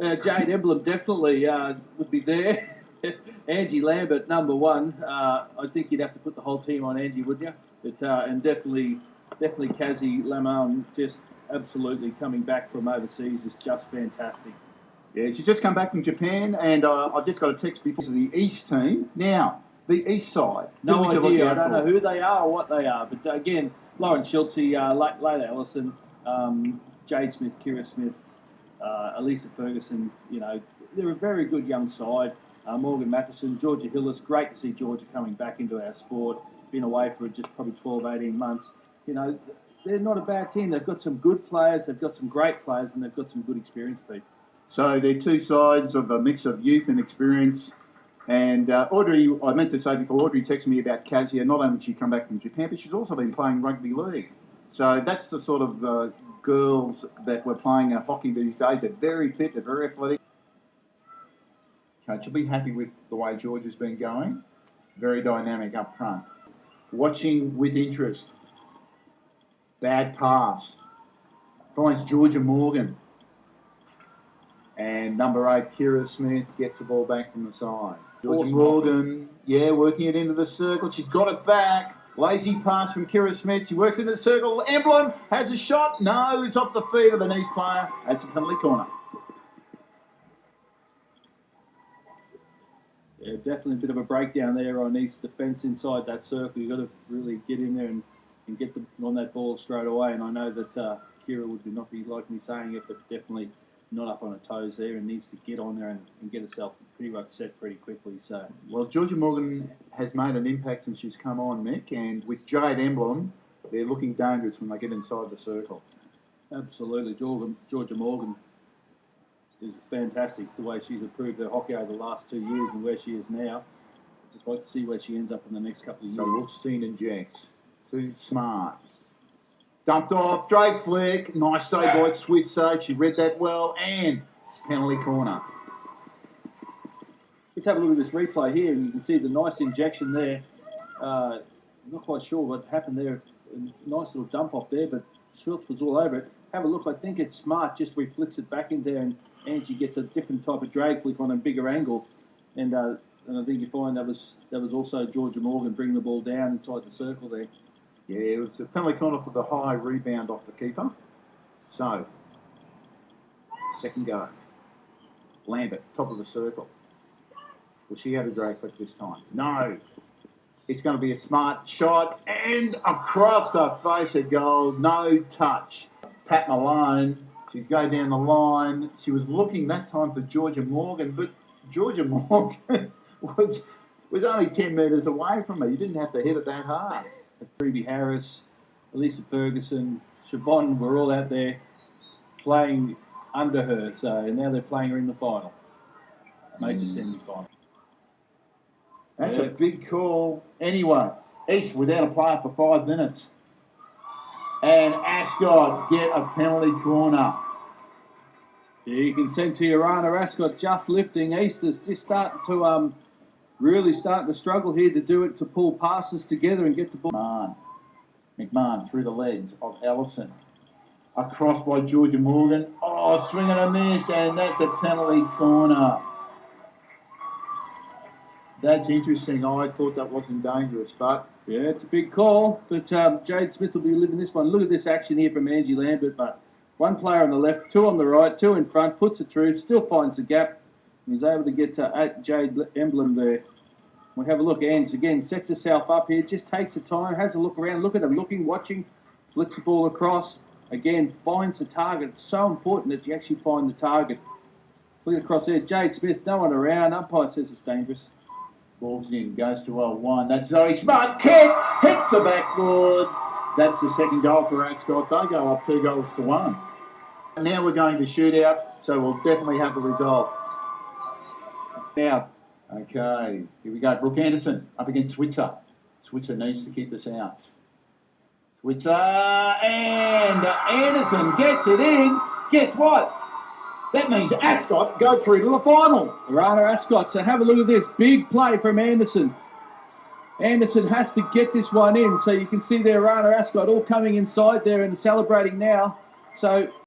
Jade Emblem definitely would be there. Angie Lambert, number one. I think you'd have to put the whole team on Angie, wouldn't you? And definitely Kazi Lamar, just absolutely coming back from overseas is just fantastic. Yeah, she's just come back from Japan, and I just got a text before the East team. Now, the East side. No idea. I don't know who they are or what they are. But again, Lauren Schultze, Layla Ellison, Jade Smith, Kira Smith, Elisa Ferguson. You know, they're a very good young side. Morgan Matheson, Jorja Hillis. Great to see Jorja coming back into our sport. Been away for just probably 12, 18 months. You know, they're not a bad team. They've got some good players. They've got some great players, and they've got some good experienced people. So they're two sides of a mix of youth and experience. And Audrey, I meant to say before, Audrey texted me about Kazia. Not only did she come back from Japan, but she's also been playing rugby league. So that's the sort of girls that were playing hockey these days. They're very fit, they're very athletic. Coach will be happy with the way Jorja's been going. Very dynamic up front. Watching with interest. Bad pass. Finds Georgia Morgan. And number 8, Kira Smith, gets the ball back from the side. Georgia Morgan, yeah, working it into the circle. She's got it back. Lazy pass from Kira Smith. She works into the circle. Emblem has a shot. No, it's off the feet of the Nice player. That's a penalty corner. Yeah, definitely a bit of a breakdown there on East defence inside that circle. You've got to really get in there and get them on that ball straight away. And I know that Kira would not be like me saying it, but definitely not up on her toes there and needs to get on there and get herself pretty much set pretty quickly. So, well, Georgia Morgan has made an impact since she's come on, Mick, and with Jade Emblem, they're looking dangerous when they get inside the circle. Absolutely. Georgia Morgan is fantastic, the way she's improved her hockey over the last 2 years and where she is now. Just like to see where she ends up in the next couple of years. So Wolfstein and Jax, too smart. Dumped off, Drake flick, nice save by Switzer, she read that well, and penalty corner. Let's have a look at this replay here, and you can see the nice injection there. I'm not quite sure what happened there. A nice little dump off there, but Schultz was all over it. Have a look, I think it's smart, just reflicts it back in there, and Angie gets a different type of drag flick on a bigger angle. And I think you find that was also Georgia Morgan bringing the ball down inside the circle there. Yeah, it was a penalty corner for the high rebound off the keeper. So, second go. Lambert, top of the circle. Will she have a drag flick this time? No. It's going to be a smart shot and across the face of goal. No touch. Pat Malone, she's going down the line. She was looking that time for Georgia Morgan, but Georgia Morgan was only 10 metres away from her. You didn't have to hit it that hard. Phoebe Harris, Elisa Ferguson, Siobhan were all out there playing under her. So now they're playing her in the final, major semi-final. That's a big call. Anyway, East without a player for 5 minutes. And Ascot get a penalty corner. Yeah, you can sense here, Ascot just lifting. East is just starting to really starting to struggle here to do it, to pull passes together and get the ball. McMahon through the legs of Ellison. Across by Georgia Morgan. Oh, swing and a miss, and that's a penalty corner. That's interesting. I thought that wasn't dangerous, but... Yeah, it's a big call, but Jade Smith will be living this one. Look at this action here from Angie Lambert, but one player on the left, 2 on the right, 2 in front, puts it through, still finds the gap. He's able to get to Jade Emblem there. We have a look. Ange again sets herself up here, just takes her time, has a look around, look at her looking, watching, flicks the ball across. Again, finds the target. It's so important that you actually find the target. Look across there. Jade Smith, no one around. Umpire says it's dangerous. Ball's in, goes to L1. That's Zoe Smart. Kick, hits the backboard. That's the second goal for Ascot. They go up 2-1. Now we're going to shootout, so we'll definitely have the result. Now, okay, here we go. Brooke Anderson up against Switzer. Switzer needs to keep this out. Switzer, and Anderson gets it in. Guess what? That means Ascot go through to the final. Ascot, so have a look at this. Big play from Anderson. Anderson has to get this one in, so you can see there Ascot all coming inside there and celebrating now. So